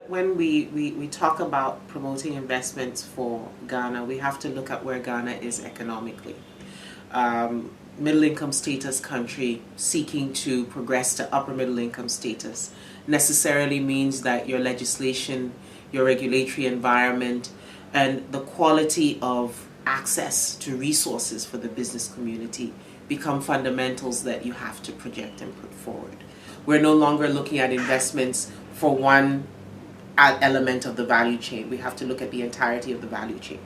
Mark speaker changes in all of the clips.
Speaker 1: When we talk about promoting investments for Ghana, we have to look at where Ghana is economically. Middle income status country seeking to progress to upper middle income status necessarily means that your legislation, your regulatory environment, and the quality of access to resources for the business community become fundamentals that you have to project and put forward. We're no longer looking at investments for one element of the value chain. We have to look at the entirety of the value chain.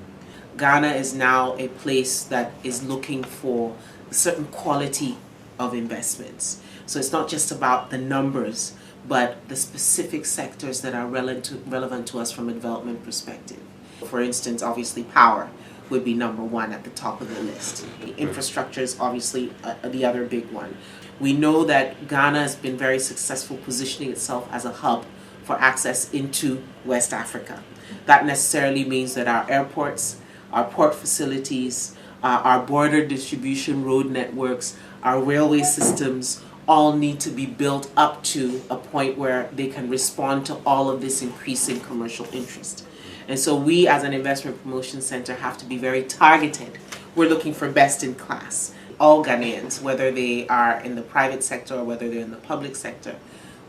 Speaker 1: Ghana is now a place that is looking for a certain quality of investments. So it's not just about the numbers, but the specific sectors that are relevant to us from a development perspective. For instance, obviously power would be number one at the top of the list. Infrastructure is obviously the other big one. We know that Ghana has been very successful positioning itself as a hub for access into West Africa. That necessarily means that our airports, our port facilities, our border distribution road networks, our railway systems all need to be built up to a point where they can respond to all of this increasing commercial interest. And so we as an investment promotion center have to be very targeted. We're looking for best in class. All Ghanaians, whether they are in the private sector or whether they're in the public sector,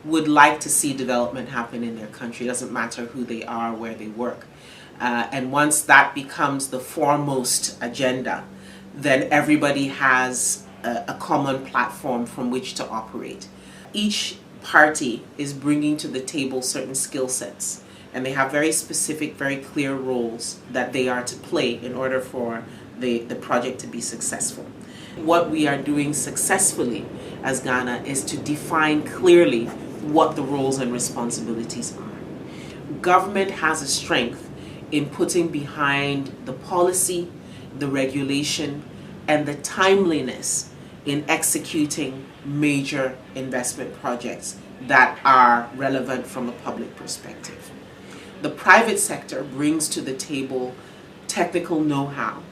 Speaker 1: would like to see development happen in their country. It doesn't matter who they are, where they work. And once that becomes the foremost agenda, then everybody has a common platform from which to operate. Each party is bringing to the table certain skill sets, and they have very specific, very clear roles that they are to play in order for the project to be successful. What we are doing successfully as Ghana is to define clearly what the roles and responsibilities are. Government has a strength in putting behind the policy, the regulation, and the timeliness in executing major investment projects that are relevant from a public perspective. The private sector brings to the table technical know-how,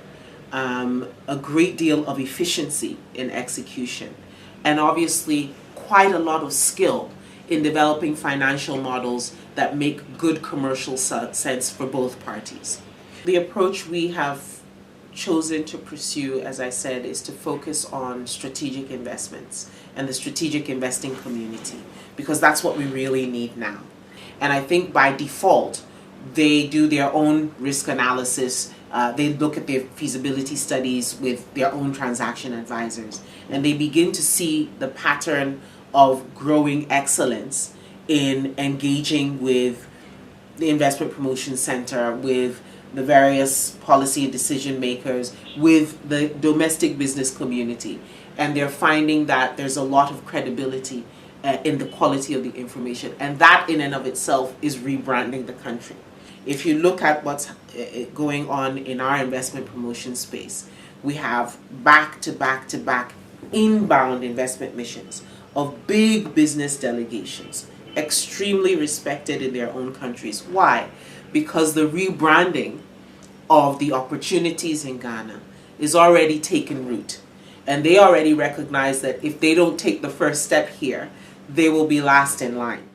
Speaker 1: a great deal of efficiency in execution, and obviously quite a lot of skill in developing financial models that make good commercial sense for both parties. The approach we have chosen to pursue, as I said, is to focus on strategic investments and the strategic investing community, because that's what we really need now. And I think by default, they do their own risk analysis. They look at their feasibility studies with their own transaction advisors, and they begin to see the pattern of growing excellence in engaging with the Investment Promotion Center, with the various policy decision makers, with the domestic business community. And they're finding that there's a lot of credibility in the quality of the information. And that in and of itself is rebranding the country. If you look at what's going on in our investment promotion space, we have back-to-back inbound investment missions of big business delegations, extremely respected in their own countries. Why? Because the rebranding of the opportunities in Ghana is already taken root. And they already recognize that if they don't take the first step here, they will be last in line.